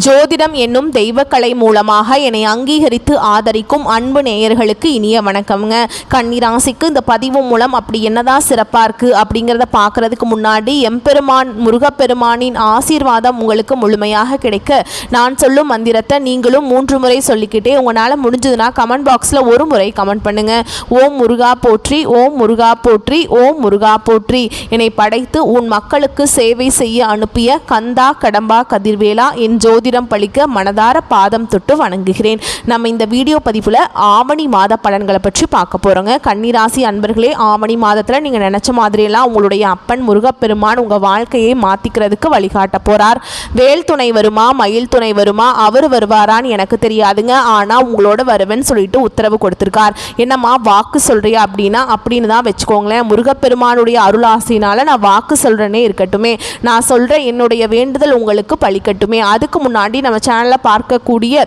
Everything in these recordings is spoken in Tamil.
ஜோதிடம் என்னும் தெய்வக்கலை மூலமாக என்னை அங்கீகரித்து ஆதரிக்கும் அன்பு நேயர்களுக்கு இனிய வணக்கம்ங்க. கன்னிராசிக்கு இந்த பதிவு மூலம் அப்படி என்னதான் சிறப்பாக இருக்குது அப்படிங்கிறத பார்க்குறதுக்கு முன்னாடி எம்பெருமான் முருகப்பெருமானின் ஆசீர்வாதம் உங்களுக்கு முழுமையாக கிடைக்க நான் சொல்லும் மந்திரத்தை நீங்களும் 3 முறை சொல்லிக்கிட்டே உங்களால் முடிஞ்சதுன்னா கமெண்ட் பாக்ஸில் ஒரு முறை கமெண்ட் பண்ணுங்கள். ஓம் முருகா போற்றி, ஓம் முருகா போற்றி, ஓம் முருகா போற்றி. என்னை படைத்து உன் மக்களுக்கு சேவை செய்ய அனுப்பிய கந்தா கடம்பா கதிர்வேலா என் ஜோதிடம் பழிக்க மனதார பாதம் தொட்டு வணங்குகிறேன். நம்ம இந்த வீடியோ பதிவில் ஆவணி மாத பலன்களை பற்றி பார்க்க போகிறோங்க. கன்னிராசி அன்பர்களே, ஆவணி மாதத்தில் நீங்கள் நினச்ச மாதிரியெல்லாம் உங்களுடைய அப்பன் முருகப்பெருமான் உங்கள் வாழ்க்கையை மாற்றிக்கிறதுக்கு வழிகாட்ட போகிறார். வேல் துணை வருமா, மயில் துணை வருமா, அவர் வருவாரான்னு எனக்கு தெரியாதுங்க. ஆனால் உங்களோட வருவேன்னு சொல்லிட்டு உத்தரவு கொடுத்துருக்கார். என்னம்மா வாக்கு சொல்கிறியா அப்படின்னா அப்படின்னு தான் வச்சுக்கோங்களேன். முருகப்பெருமானுடைய அருளாசினால் நான் வாக்கு சொல்கிறேனே இருக்கட்டுமே, நான் சொல்கிற என்னுடைய வேண்டுதல் உங்களுக்கு பழிக்கட்டுமே. அதுக்கு முன்னாடி நம்ம சேனலில் பார்க்கக்கூடிய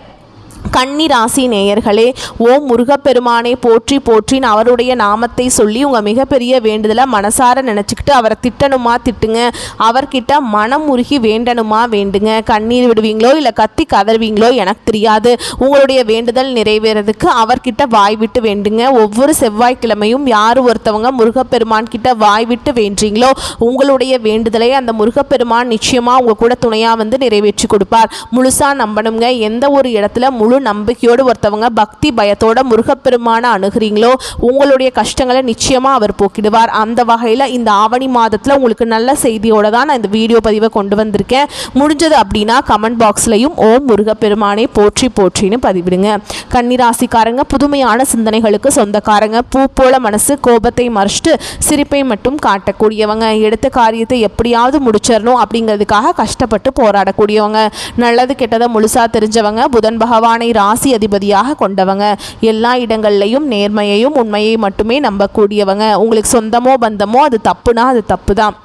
கன்னிராசி நேயர்களே, ஓம் முருகப்பெருமானை போற்றி போற்றின்னு அவருடைய நாமத்தை சொல்லி உங்கள் மிகப்பெரிய வேண்டுதலை மனசார நினச்சிக்கிட்டு அவரை திட்டணுமா திட்டுங்க, அவர்கிட்ட மனம் உருகி வேண்டணுமா வேண்டுங்க. கண்ணீர் விடுவீங்களோ இல்லை கத்தி கதறுவீங்களோ எனக்கு தெரியாது. உங்களுடைய வேண்டுதல் நிறைவேறதுக்கு அவர்கிட்ட வாய் விட்டு வேண்டுங்க. ஒவ்வொரு செவ்வாய்க்கிழமையும் யார் ஒருத்தவங்க முருகப்பெருமான் கிட்ட வாய் விட்டு வேண்டீங்களோ உங்களுடைய வேண்டுதலை அந்த முருகப்பெருமான் நிச்சயமாக உங்கள் கூட துணையாக வந்து நிறைவேற்றி கொடுப்பார். முழுசாக நம்பணுங்க. எந்த ஒரு இடத்துல முழு நம்பிக்கையோடு ஒருத்தவங்க பக்தி பயத்தோட முருகப்பெருமான அணுகிறீங்களோ உங்களுடைய கஷ்டங்களை நிச்சயமா அவர் போக்கிடுவார். அந்த வகையில் இந்த ஆவணி மாதத்தில் உங்களுக்கு நல்ல செய்தியோட தான் நான் இந்த வீடியோ பதிவை கொண்டு வந்திருக்கேன். முடிஞ்சது அப்படின்னா கமெண்ட் பாக்ஸ்லையும் ஓம் முருகப்பெருமானை போற்றி போற்றின்னு பதிவிடுங்க. கன்னிராசிக்காரங்க புதுமையான சிந்தனைகளுக்கு சொந்தக்காரங்க. பூ போல மனசு, கோபத்தை மறைச்சிட்டு சிரிப்பை மட்டும் காட்டக்கூடியவங்க. எடுத்த காரியத்தை எப்படியாவது முடிச்சிடணும் அப்படிங்கிறதுக்காக கஷ்டப்பட்டு போராடக்கூடியவங்க. நல்லது கெட்டதை முழுசா தெரிஞ்சவங்க. புதன் பகவானை ராசி அதிபதியாக கொண்டவங்க. எல்லா இடங்கள்லையும் நேர்மையையும் உண்மையை மட்டுமே நம்பக்கூடியவங்க. உங்களுக்கு சொந்தமோ பந்தமோ அது தப்புனா அது தப்பு தான்.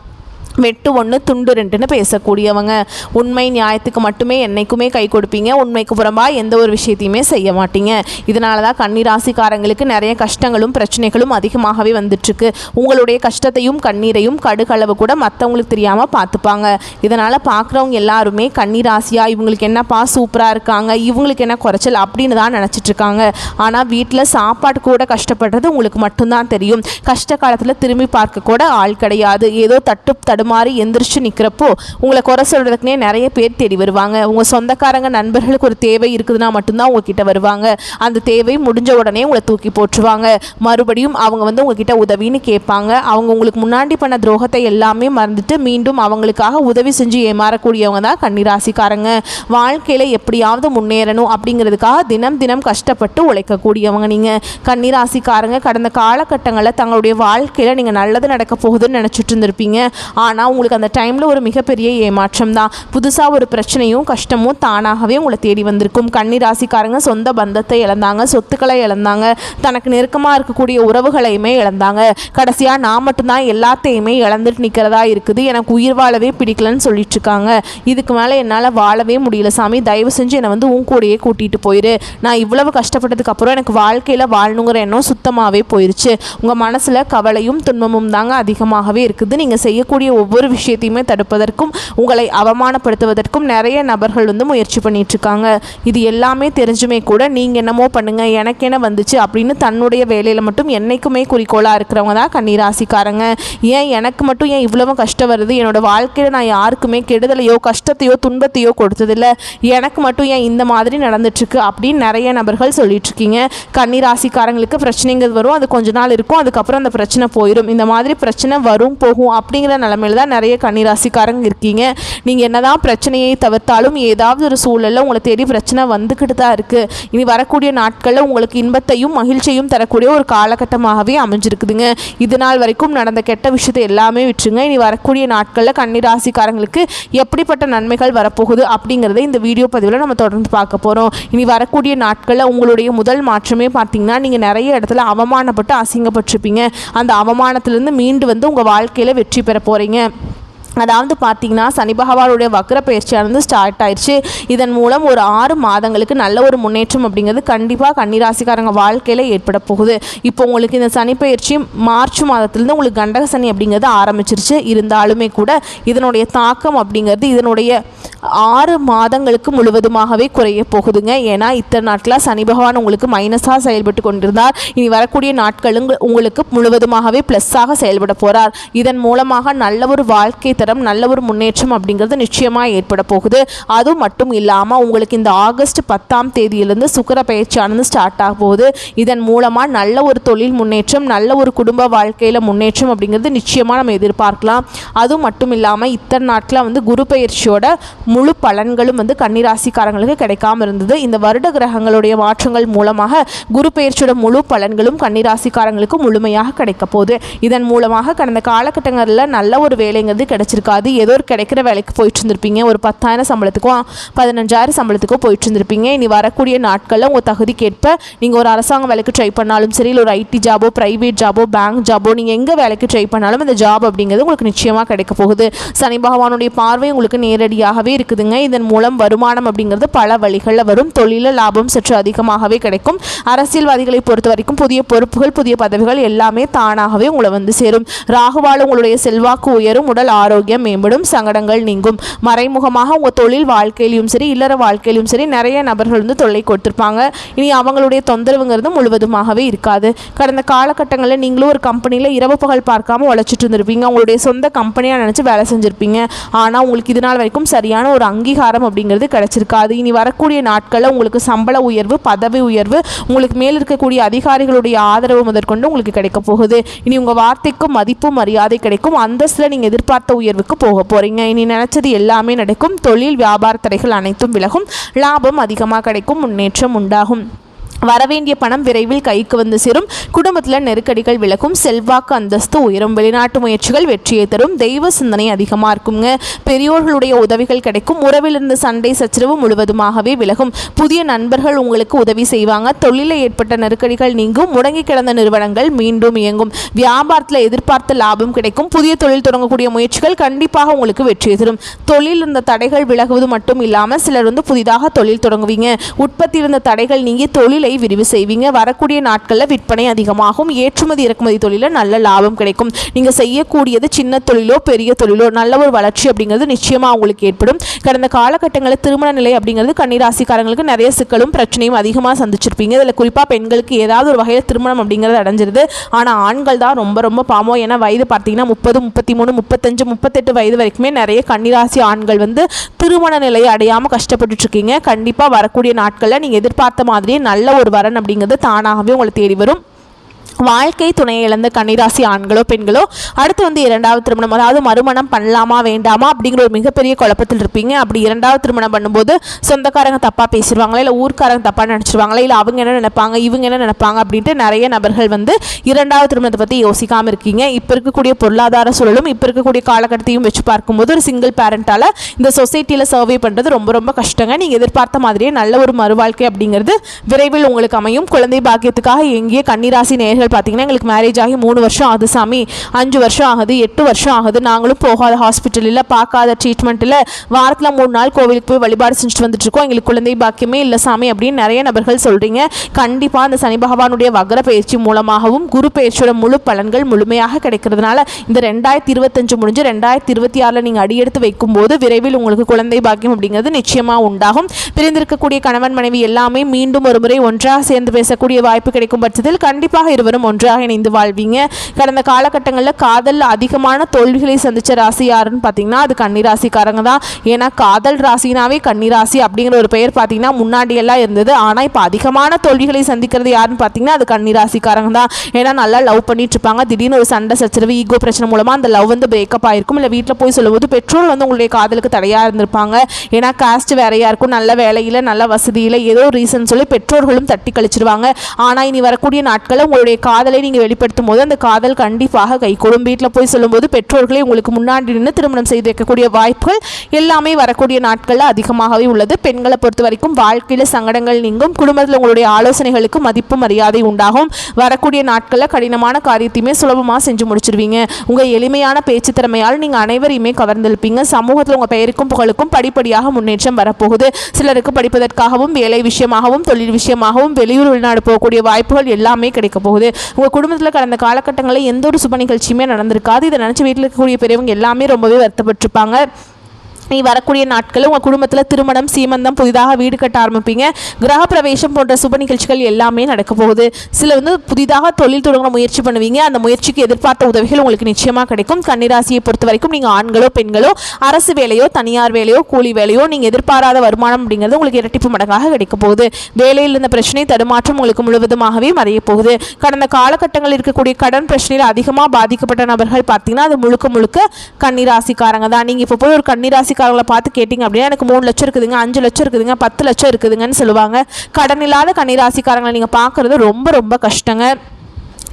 வெட்டு ஒன்று துண்டு ரெண்டுன்னு பேசக்கூடியவங்க. உண்மை நியாயத்துக்கு மட்டுமே என்றைக்குமே கை கொடுப்பீங்க. உண்மைக்கு புறம்பாக எந்த ஒரு விஷயத்தையுமே செய்ய மாட்டீங்க. இதனால தான் கன்னிராசிக்காரங்களுக்கு நிறைய கஷ்டங்களும் பிரச்சனைகளும் அதிகமாகவே வந்துட்டுருக்கு. உங்களுடைய கஷ்டத்தையும் கண்ணீரையும் கடுகளவு கூட மற்றவங்களுக்கு தெரியாமல் பார்த்துப்பாங்க. இதனால் பார்க்குறவங்க எல்லாருமே கன்னிராசியாக இவங்களுக்கு என்னப்பா சூப்பராக இருக்காங்க, இவங்களுக்கு என்ன குறைச்சல் அப்படின்னு தான் நினச்சிட்ருக்காங்க. ஆனால் வீட்டில் சாப்பாடு கூட கஷ்டப்படுறது உங்களுக்கு மட்டும்தான் தெரியும். கஷ்ட காலத்தில் திரும்பி பார்க்க கூட ஆள் கிடையாது. ஏதோ தடுமாறி எந்திரிச்சு நிற்கிறப்போ உங்களை குறை சொல்கிறதுக்குனே நிறைய பேர் தேடி வருவாங்க. உங்கள் சொந்தக்காரங்க நண்பர்களுக்கு ஒரு தேவை இருக்குதுன்னா மட்டும்தான் உங்ககிட்ட வருவாங்க. அந்த தேவை முடிஞ்ச உடனே உங்களை தூக்கி போட்டுருவாங்க. மறுபடியும் அவங்க வந்து உங்ககிட்ட உதவின்னு கேட்பாங்க. அவங்க உங்களுக்கு முன்னாடி பண்ண துரோகத்தை எல்லாமே மறந்துட்டு மீண்டும் அவங்களுக்காக உதவி செஞ்சு ஏமாறக்கூடியவங்க தான் கன்னிராசிக்காரங்க. வாழ்க்கையில் எப்படியாவது முன்னேறணும் அப்படிங்கிறதுக்காக தினம் தினம் கஷ்டப்பட்டு உழைக்கக்கூடியவங்க நீங்கள். கன்னிராசிக்காரங்க கடந்த காலகட்டங்களில் தங்களுடைய வாழ்க்கையில் நீங்கள் நல்லது நடக்க போகுதுன்னு நினச்சிட்டு இருந்திருப்பீங்க. ஆனால் உங்களுக்கு அந்த டைமில் ஒரு மிகப்பெரிய ஏமாற்றம் தான். புதுசாக ஒரு பிரச்சனையும் கஷ்டமும் தானாகவே உங்களை தேடி வந்திருக்கும். கன்னிராசிக்காரங்க சொந்த பந்தத்தை இழந்தாங்க, சொத்துக்களை இழந்தாங்க, தனக்கு நெருக்கமாக இருக்கக்கூடிய உறவுகளையுமே இழந்தாங்க. கடைசியாக நான் மட்டும்தான் எல்லாத்தையுமே இழந்துட்டு நிற்கிறதா இருக்குது, எனக்கு உயிர் வாழவே பிடிக்கலன்னு சொல்லிட்டு இருக்காங்க. இதுக்கு மேலே என்னால் வாழவே முடியல சாமி, தயவு செஞ்சு என்னை வந்து உன் கூடையே கூட்டிகிட்டு போயிரு. நான் இவ்வளவு கஷ்டப்பட்டதுக்கு அப்புறம் எனக்கு வாழ்க்கையில் வாழணுங்கிற எண்ணம் சுத்தமாகவே போயிடுச்சு. உங்கள் மனசில் கவலையும் துன்பமும் தாங்க அதிகமாகவே இருக்குது. நீங்கள் செய்யக்கூடிய ஒவ்வொரு விஷயத்தையுமே தடுப்பதற்கும் உங்களை அவமானப்படுத்துவதற்கும் நிறைய நபர்கள் வந்து முயற்சி பண்ணிட்டு இருக்காங்க. இது எல்லாமே தெரிஞ்சுமே கூட நீங்கள் என்னமோ பண்ணுங்க, எனக்கு என்ன வந்துச்சு அப்படின்னு தன்னுடைய வேலையில் மட்டும் என்னைக்குமே குறிக்கோளாக இருக்கிறவங்க தான் கன்னிராசிக்காரங்க. ஏன் எனக்கு மட்டும் ஏன் இவ்வளவு கஷ்டம் வருது, என்னோட வாழ்க்கையில் நான் யாருக்குமே கெடுதலையோ கஷ்டத்தையோ துன்பத்தையோ கொடுத்ததில்லை, எனக்கு மட்டும் ஏன் இந்த மாதிரி நடந்துட்டுருக்கு அப்படின்னு நிறைய நபர்கள் சொல்லிட்டு இருக்கீங்க. கன்னிராசிக்காரங்களுக்கு பிரச்சனைங்கிறது வரும், அது கொஞ்ச நாள் இருக்கும், அதுக்கப்புறம் அந்த பிரச்சனை போயிடும். இந்த மாதிரி பிரச்சனை வரும் போகும் அப்படிங்கிற நிலைமையில தான் நிறைய கன்னிராசிக்காரங்க இருக்கீங்க. நீங்கள் என்னதான் பிரச்சனையை தவிர்த்தாலும் ஏதாவது ஒரு சூழலில் உங்களை தேடி பிரச்சனை வந்துக்கிட்டு தான் இருக்குது. இனி வரக்கூடிய நாட்களில் உங்களுக்கு இன்பத்தையும் மகிழ்ச்சியும் தரக்கூடிய ஒரு காலகட்டமாகவே அமைஞ்சிருக்குதுங்க. இது நாள் வரைக்கும் நடந்த கெட்ட விஷயத்தை எல்லாமே விட்டுருங்க. இனி வரக்கூடிய நாட்களில் கன்னிராசிக்காரங்களுக்கு எப்படிப்பட்ட நன்மைகள் வரப்போகுது அப்படிங்கிறத இந்த வீடியோ பதிவில் நம்ம தொடர்ந்து பார்க்க போகிறோம். இனி வரக்கூடிய நாட்களில் உங்களுடைய முதல் மாற்றமே பார்த்தீங்கன்னா நீங்கள் நிறைய இடத்துல அவமானப்பட்டு அசிங்கப்பட்டிருப்பீங்க. அந்த அவமானத்திலிருந்து மீண்டு வந்து உங்கள் வாழ்க்கையில் வெற்றி பெற போகிறீங்க. அதாவது பார்த்தீங்கன்னா சனி பகவானுடைய வக்ர பயிற்சியானது ஸ்டார்ட் ஆயிடுச்சு. இதன் மூலம் ஒரு 6 மாதங்களுக்கு நல்ல ஒரு முன்னேற்றம் அப்படிங்கிறது கண்டிப்பாக கன்னிராசிக்காரங்க வாழ்க்கையில் ஏற்பட போகுது. இப்போ உங்களுக்கு இந்த சனி பயிற்சி மார்ச் மாதத்துலேருந்து உங்களுக்கு கண்டக சனி அப்படிங்கிறது ஆரம்பிச்சிருச்சு. இருந்தாலுமே கூட இதனுடைய தாக்கம் அப்படிங்கிறது இதனுடைய 6 மாதங்களுக்கு முழுவதுமாகவே குறைய போகுதுங்க. ஏன்னா இத்தனை நாட்களாக சனி பகவான் உங்களுக்கு மைனஸாக செயல்பட்டு கொண்டிருந்தார். இனி வரக்கூடிய நாட்களும் உங்களுக்கு முழுவதுமாகவே ப்ளஸ்ஸாக செயல்பட போகிறார். இதன் மூலமாக நல்ல ஒரு வாழ்க்கை தரம், நல்ல ஒரு முன்னேற்றம் அப்படிங்கிறது நிச்சயமாக ஏற்பட போகுது. அது மட்டும் இல்லாமல் உங்களுக்கு இந்த ஆகஸ்ட் 10ஆம் தேதியிலிருந்து சுக்கிர பயிற்சியானது ஸ்டார்ட் ஆக போகுது. இதன் மூலமாக நல்ல ஒரு தொழில் முன்னேற்றம், நல்ல ஒரு குடும்ப வாழ்க்கையில் முன்னேற்றம் அப்படிங்கிறது நிச்சயமாக நம்ம எதிர்பார்க்கலாம். அது மட்டும் இல்லாமல் இத்தனை நாட்களாக வந்து குரு பயிற்சியோட முழு பலன்களும் வந்து கன்னிராசிக்காரங்களுக்கு கிடைக்காம இருந்தது. இந்த வருட கிரகங்களுடைய மாற்றங்கள் மூலமாக குரு பயிற்சியோட முழு பலன்களும் கன்னிராசிக்காரங்களுக்கு முழுமையாக கிடைக்க போகுது. இதன் மூலமாக கடந்த காலகட்டங்களில் நல்ல ஒரு வேலைங்கிறது கிடைச்சிருக்காது. ஏதோ ஒரு கிடைக்கிற வேலைக்கு போயிட்டு இருந்திருப்பீங்க. ஒரு 10,000 சம்பளத்துக்கும் 15,000 சம்பளத்துக்கும் போயிட்டு இருந்திருப்பீங்க. இனி வரக்கூடிய நாட்களில் உங்கள் தகுதிக்கேற்ப நீங்கள் ஒரு அரசாங்க வேலைக்கு ட்ரை பண்ணாலும் சரி, இல்லை ஒரு ஐடி ஜாபோ, பிரைவேட் ஜாபோ, பேங்க் ஜாபோ, நீங்கள் எங்கே வேலைக்கு ட்ரை பண்ணாலும் இந்த ஜாப் அப்படிங்கிறது உங்களுக்கு நிச்சயமாக கிடைக்க போகுது. சனி பகவானுடைய பார்வை உங்களுக்கு நேரடியாகவே இருக்குதுங்க. இதன் மூலம் வருமானம் அப்படிங்கிறது பல வழிகளில் வரும். தொழில லாபம் சற்று அதிகமாகவே கிடைக்கும். அரசியல்வாதிகளை பொறுத்த வரைக்கும் புதிய பொறுப்புகள், புதிய பதவிகள் எல்லாமே தானாகவே உங்களை வந்து சேரும். ராகுவால் உங்களுடைய செல்வாக்கு உயரும், உடல் ஆரோக்கியம் மேம்படும், சங்கடங்கள் நீங்கும். மறைமுகமாக உங்கள் தொழில் வாழ்க்கையிலும் சரி, இல்லற வாழ்க்கையிலும் சரி நிறைய நபர்கள் வந்து தொல்லை கொடுத்துருப்பாங்க. இனி அவங்களுடைய தொந்தரவுங்கிறது முழுவதுமாகவே இருக்காது. கடந்த காலகட்டங்களில் நீங்களும் ஒரு கம்பெனியில் இரவு பகல் பார்க்காம உழைச்சிட்டு இருந்திருப்பீங்க. உங்களுடைய சொந்த கம்பெனியாக நினச்சி வேலை செஞ்சுருப்பீங்க. ஆனால் உங்களுக்கு இது நாள் வரைக்கும் சரியான ஒரு அங்கீகாரம் அப்படிங்கிறது கிடைச்சிருக்காது. இனி வரக்கூடிய நாட்களில் உங்களுக்கு சம்பள உயர்வு, பதவி உயர்வு, உங்களுக்கு மேல் இருக்கக்கூடிய அதிகாரிகளுடைய ஆதரவு முதற்கொண்டு உங்களுக்கு கிடைக்க போகுது. இனி உங்கள் வார்த்தைக்கும் மதிப்பு மரியாதை கிடைக்கும். அந்தஸ்தில் நீங்கள் எதிர்பார்த்த உயர்வுக்கு போக போகிறீங்க. இனி நினச்சது எல்லாமே நடக்கும். தொழில் வியாபார தடைகள் அனைத்தும் விலகும். லாபம் அதிகமாக கிடைக்கும். முன்னேற்றம் உண்டாகும். வரவேண்டிய பணம் விரைவில் கைக்கு வந்து சேரும். குடும்பத்தில் நெருக்கடிகள் விலகும். செல்வாக்கு அந்தஸ்து உயரும். வெளிநாட்டு முயற்சிகள் வெற்றியை தரும். தெய்வ சிந்தனை அதிகமாக இருக்குங்க. பெரியோர்களுடைய உதவிகள் கிடைக்கும். உறவிலிருந்து சண்டை சச்சரவு முழுவதுமாகவே விலகும். புதிய நண்பர்கள் உங்களுக்கு உதவி செய்வாங்க. தொழிலில் ஏற்பட்ட நெருக்கடிகள் நீங்கும். முடங்கி கிடந்த நிறுவனங்கள் மீண்டும் இயங்கும். வியாபாரத்தில் எதிர்பார்த்த லாபம் கிடைக்கும். புதிய தொழில் தொடங்கக்கூடிய முயற்சிகள் கண்டிப்பாக உங்களுக்கு வெற்றியை தரும். தொழில் இருந்த தடைகள் விலகுவது மட்டும் இல்லாமல் சிலர் வந்து புதிதாக தொழில் தொடங்குவீங்க. உற்பத்தி இருந்த தடைகள் நீங்கி தொழிலை விரிவு செய்வீங்க. வரக்கூடிய நாட்களில் விற்பனை அதிகமாகும். ஏற்றுமதி இறக்குமதி தொழிலில் நல்ல லாபம் கிடைக்கும். நீங்கள் செய்யக்கூடியது சின்ன தொழிலோ பெரிய தொழிலோ நல்ல ஒரு வளர்ச்சி அப்படிங்கிறது நிச்சயமாக உங்களுக்கு ஏற்படும். கடந்த காலகட்டங்களில் திருமண நிலை அப்படிங்கிறது கன்னிராசிக்காரங்களுக்கு நிறைய சிக்கலும் பிரச்சனையும் அதிகமாக சந்திச்சிருப்பீங்க. இதில் குறிப்பாக பெண்களுக்கு ஏதாவது ஒரு வகையில் திருமணம் அப்படிங்கிறது அடைஞ்சிருது. ஆனால் ஆண்கள் தான் ரொம்ப ரொம்ப பாவம். ஏன்னா வயது பார்த்தீங்கன்னா 30, 33, 35, 38 வயது வரைக்குமே நிறைய கன்னிராசி ஆண்கள் வந்து திருமண நிலையை அடையாமல் கஷ்டப்பட்டுட்டு இருக்கீங்க. கண்டிப்பாக வரக்கூடிய நாட்களில் நீங்கள் எதிர்பார்த்த மாதிரியே நல்ல ஒரு வரன் அப்படிங்கிறது தானாகவே உங்களை தேடி வரும். வாழ்க்கை துணையை இழந்த கன்னிராசி ஆண்களோ பெண்களோ அடுத்து வந்து 2வது திருமணம், அதாவது மறுமணம் பண்ணலாமா வேண்டாமா அப்படிங்கிற ஒரு மிகப்பெரிய குழப்பத்தில் இருப்பீங்க. அப்படி 2வது திருமணம் பண்ணும்போது சொந்தக்காரங்க தப்பாக பேசிடுவாங்களா, இல்லை ஊர்க்காரங்க தப்பாக நினச்சிருவாங்களா, இல்லை அவங்க என்ன நினைப்பாங்க, இவங்க என்ன நினைப்பாங்க அப்படின்ட்டு நிறைய நபர்கள் வந்து 2வது திருமணத்தை பற்றி யோசிக்காமல் இருக்கீங்க. இப்போ இருக்கக்கூடிய பொருளாதார சூழலும் இப்போ இருக்கக்கூடிய காலகட்டத்தையும் வச்சு பார்க்கும்போது ஒரு சிங்கிள் பேரண்டால் இந்த சொசைட்டியில் சர்வே பண்ணுறது ரொம்ப ரொம்ப கஷ்டங்க. நீங்கள் எதிர்பார்த்த மாதிரியே நல்ல ஒரு மறுவாழ்க்கை அப்படிங்கிறது விரைவில் உங்களுக்கு அமையும். குழந்தை பாக்கியத்துக்காக எங்கேயே கன்னிராசி நேயர்கள் பார்த்தீங்கன்னா எங்களுக்கு மேரேஜ் ஆகி 3 வருஷம் ஆகுது சாமி, 5 வருஷம் ஆகுது, 8 வருஷம் ஆகுது, நாங்களும் போகாத ஹாஸ்பிட்டல் இல்லை, பார்க்காத ட்ரீட்மெண்ட் இல்லை, வாரத்தில் 3 நாள் கோவிலுக்கு போய் வழிபாடு செஞ்சுட்டு வந்துட்டு இருக்கோம், எங்களுக்கு குழந்தை பாக்கியமே இல்லை சாமி அப்படின்னு நிறைய நபர்கள் சொல்கிறீங்க. கண்டிப்பாக அந்த சனி பகவானுடைய வக்ர பயிற்சி மூலமாகவும் குரு பயிற்சியோட முழு பலன்கள் முழுமையாக கிடைக்கிறதுனால இந்த 2025 முடிஞ்சு 2026 நீங்கள் அடியெடுத்து வைக்கும்போது விரைவில் உங்களுக்கு குழந்தை பாக்கியம் அப்படிங்கிறது நிச்சயமாக உண்டாகும். பிரிந்திருக்கக்கூடிய கணவன் மனைவி எல்லாமே மீண்டும் ஒரு முறை ஒன்றாக சேர்ந்து பேசக்கூடிய வாய்ப்பு கிடைக்கும் பட்சத்தில் கண்டிப்பாக இருவரும் ஒன்றாக இணைந்து வாழ்வீங்க. கடந்த காலகட்டங்களில் காதல் அதிகமான தோல்விகளை சந்திச்ச ராசி யாருன்னு பார்த்தீங்கன்னா அது கன்னிராசிக்காரங்க தான். ஏன்னா காதல் ராசினாவே கன்னிராசி அப்படிங்கிற ஒரு பெயர் பார்த்தீங்கன்னா முன்னாடி எல்லாம் இருந்தது. ஆனால் இப்போ அதிகமான தோல்விகளை சந்திக்கிறது யாருன்னு பார்த்தீங்கன்னா அது கன்னிராசிக்காரங்க தான். ஏன்னா நல்லா லவ் பண்ணிட்டு இருப்பாங்க, திடீர்னு ஒரு சண்டை சச்சரவு ஈகோ பிரச்சனை மூலமாக அந்த லவ் வந்து பிரேக்கப் ஆயிருக்கும். இல்லை வீட்டில் போய் சொல்லும்போது பெற்றோர் வந்து உங்களுடைய காதலுக்கு தடையாக இருந்திருப்பாங்க. ஏன்னா காஸ்ட் வேறையா இருக்கும், நல்ல வேலையில் நல்ல வசதியில் ஏதோ ரீசன் சொல்லி பெற்றோர்களும் தட்டி கழிச்சிருவாங்க. ஆனால் இனி வரக்கூடிய நாட்களில் உங்களுடைய காதலை நீங்கள் வெளிப்படுத்தும் போது அந்த காதல் கண்டிப்பாக கைகூடும். வீட்டில் போய் சொல்லும்போது பெற்றோர்களை உங்களுக்கு முன்னாடி நின்று திருமணம் செய்து வைக்கக்கூடிய வாய்ப்புகள் எல்லாமே வரக்கூடிய நாட்களில் அதிகமாகவே உள்ளது. பெண்களை பொறுத்த வரைக்கும் வாழ்க்கையில் சங்கடங்கள் நீங்கும். குடும்பத்தில் உங்களுடைய ஆலோசனைகளுக்கு மதிப்பு மரியாதை உண்டாகும். வரக்கூடிய நாட்களில் கடினமான காரியத்தையுமே சுலபமாக செஞ்சு முடிச்சிருவீங்க. உங்கள் எளிமையான பேச்சு திறமையால் நீங்கள் அனைவரையுமே கவர்ந்திருப்பீங்க. சமூகத்தில் உங்கள் பெயருக்கும் புகழுக்கும் படிப்படியாக முன்னேற்றம் வரப்போகுது. சிலருக்கு படிப்பதற்காகவும் வேலை விஷயமாகவும் தொழில் விஷயமாகவும் வெளியூர் வெளிநாடு போகக்கூடிய வாய்ப்புகள் எல்லாமே கிடைக்க போகுது. உங்கள் குடும்பத்தில் கடந்த காலகட்டங்களில் எந்த ஒரு சுப நிகழ்ச்சியுமே நடந்திருக்காது. இதை நினச்சி வீட்டில் இருக்கக்கூடிய பெரியவங்க எல்லாமே ரொம்பவே வருத்தப்பட்டிருப்பாங்க. நீ வரக்கூடிய நாட்களில் உங்கள் குடும்பத்தில் திருமணம், சீமந்தம், புதிதாக வீடு கட்ட ஆரம்பிப்பீங்க. கிரக பிரவேசம் போன்ற சுப நிகழ்ச்சிகள் எல்லாமே நடக்க போகுது. சில புதிதாக தொழில் தொடங்க முயற்சி பண்ணுவீங்க. அந்த முயற்சிக்கு எதிர்பார்த்த உதவிகள் உங்களுக்கு நிச்சயமாக கிடைக்கும். கன்னிராசியை பொறுத்த வரைக்கும் நீங்கள் ஆண்களோ பெண்களோ அரசு வேலையோ தனியார் வேலையோ கூலி வேலையோ நீங்கள் எதிர்பாராத வருமானம் அப்படிங்கிறது உங்களுக்கு இரட்டிப்பு மடங்காக கிடைக்க போகுது. வேலையில் இருந்த பிரச்சனை தடுமாற்றம் உங்களுக்கு முழுவதுமாகவே மறைய போகுது. கடந்த காலகட்டங்களில் இருக்கக்கூடிய கடன் பிரச்சனையில் அதிகமாக பாதிக்கப்பட்ட நபர்கள் பார்த்தீங்கன்னா அது முழுக்க முழுக்க கன்னிராசிக்காரங்க தான். நீங்கள் இப்போ போய் ஒரு கன்னிராசிக்காரங்களை பார்த்து கேட்டிங்க அப்படின்னா எனக்கு 3 லட்சம் இருக்குதுங்க, 5 லட்சம் இருக்குதுங்க, 10 லட்சம் இருக்குதுங்கன்னு சொல்லுவாங்க. கடன் இல்லாத கன்னிராசிக்காரங்களை நீங்கள் பார்க்குறது ரொம்ப ரொம்ப கஷ்டங்க.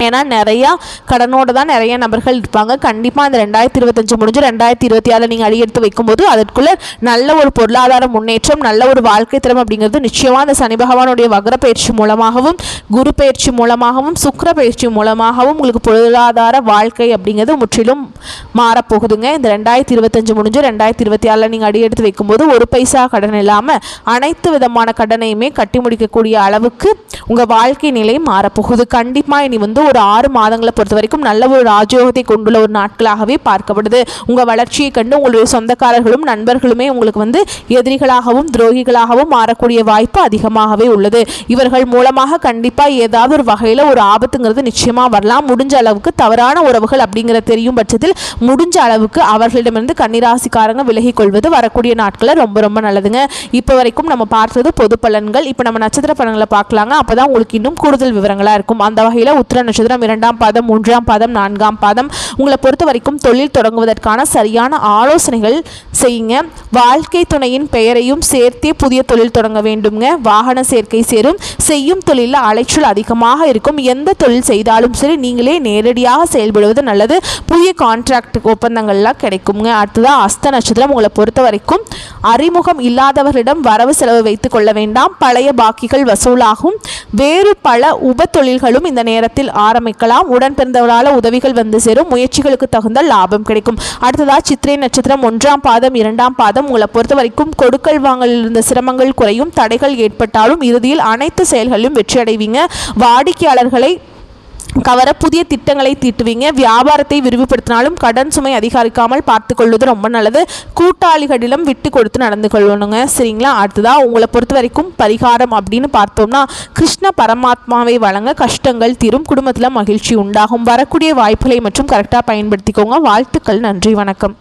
ஏன்னா நிறையா கடனோடு தான் நிறைய நபர்கள் இருப்பாங்க. கண்டிப்பாக இந்த 2025 முடிஞ்சு 2026 நீங்கள் அடியெடுத்து வைக்கும்போது அதற்குள்ளே நல்ல ஒரு பொருளாதார முன்னேற்றம், நல்ல ஒரு வாழ்க்கை திறமை அப்படிங்கிறது நிச்சயமாக அந்த சனி பகவானுடைய வக்ர பயிற்சி மூலமாகவும் குரு பயிற்சி மூலமாகவும் சுக்கிர பயிற்சி மூலமாகவும் உங்களுக்கு பொருளாதார வாழ்க்கை அப்படிங்கிறது முற்றிலும் மாறப்போகுதுங்க. இந்த 2025 முடிஞ்சு 2026 நீங்கள் அடியெடுத்து வைக்கும்போது ஒரு பைசா கடன் இல்லாமல் அனைத்து விதமான கடனையுமே கட்டி முடிக்கக்கூடிய அளவுக்கு உங்கள் வாழ்க்கை நிலை மாறப்போகுது. கண்டிப்பாக இனி ஒரு 6 மாதங்களை பொறுத்த வரைக்கும் நல்ல ஒரு ராஜயோகத்தை கொண்டுள்ள ஒரு நாட்களாகவே பார்க்கப்படுது. உங்கள் வளர்ச்சியை கண்டு உங்களுடைய சொந்தக்காரர்களும் நண்பர்களுமே உங்களுக்கு எதிரிகளாகவும் துரோகிகளாகவும் மாறக்கூடிய வாய்ப்பு அதிகமாகவே உள்ளது. இவர்கள் மூலமாக கண்டிப்பாக ஏதாவது ஒரு வகையில் ஒரு ஆபத்துங்கிறது நிச்சயமாக வரலாம். முடிஞ்ச அளவுக்கு தவறான உறவுகள் அப்படிங்கிற தெரியும் பட்சத்தில் முடிஞ்ச அளவுக்கு அவர்களிடமிருந்து கன்னிராசிக்காரங்க விலகிக் கொள்வது வரக்கூடிய நாட்களில் ரொம்ப ரொம்ப நல்லதுங்க. இப்போ வரைக்கும் நம்ம பார்த்தது பொது பலன்கள். இப்போ நம்ம நட்சத்திர பலன்களை பார்க்கலாங்க. அப்போதான் உங்களுக்கு இன்னும் கூடுதல் விவரங்களாக இருக்கும். அந்த வகையில் உத்திர நட்சத்திரம் 2ஆம் பாதம், 3ஆம் பாதம், 4ஆம் பாதம் உங்களை பொறுத்த வரைக்கும் தொழில் தொடங்குவதற்கான சரியான ஆலோசனைகள் செய்யுங்க. வாழ்க்கை துணையின் பெயரையும் சேர்த்தே புதிய தொழில் தொடங்க வேண்டுங்க. வாகன சேர்க்கை சேரும். செய்யும் தொழிலில் அலைச்சல் அதிகமாக இருக்கும். எந்த தொழில் செய்தாலும் சரி நீங்களே நேரடியாக செயல்படுவது நல்லது. புதிய கான்ட்ராக்ட் ஒப்பந்தங்கள்லாம் கிடைக்குங்க. அடுத்ததாக அஸ்த நட்சத்திரம் உங்களை பொறுத்த வரைக்கும் அறிமுகம் இல்லாதவர்களிடம் வரவு செலவு வைத்துக் கொள்ள வேண்டாம். பழைய பாக்கிகள் வசூலாகும். வேறு பல உப தொழில்களும் இந்த நேரத்தில் ஆரம்பிக்கலாம். உடன் பிறந்தவரால் உதவிகள் வந்து சேரும். முயற்சிகளுக்கு தகுந்த லாபம் கிடைக்கும். அடுத்ததாக சித்திரை நட்சத்திரம் 1ஆம் பாதம், 2ஆம் பாதம் உங்களை பொறுத்த வரைக்கும் கொடுக்கல் வாங்கலில் இருந்த சிரமங்கள் குறையும். தடைகள் ஏற்பட்டாலும் இறுதியில் அனைத்து செயல்களிலும் வெற்றி அடைவீங்க. வாடிக்கையாளர்களை கவர புதிய திட்டங்களை தீட்டுவீங்க. வியாபாரத்தை விரிவுபடுத்தினாலும் கடன் சுமை அதிகரிக்காமல் பார்த்து கொள்வது ரொம்ப நல்லது. கூட்டாளிகளிடம் விட்டு கொடுத்து நடந்து கொள்ளணுங்க. சரிங்களா? அடுத்ததாக உங்களை பொறுத்த வரைக்கும் பரிகாரம் அப்படின்னு பார்த்தோம்னா கிருஷ்ண பரமாத்மாவை வழங்க கஷ்டங்கள் தீரும். குடும்பத்தில் மகிழ்ச்சி உண்டாகும். வரக்கூடிய வாய்ப்புகளை மற்றும் கரெக்டாக பயன்படுத்திக்கோங்க. வாழ்த்துக்கள். நன்றி. வணக்கம்.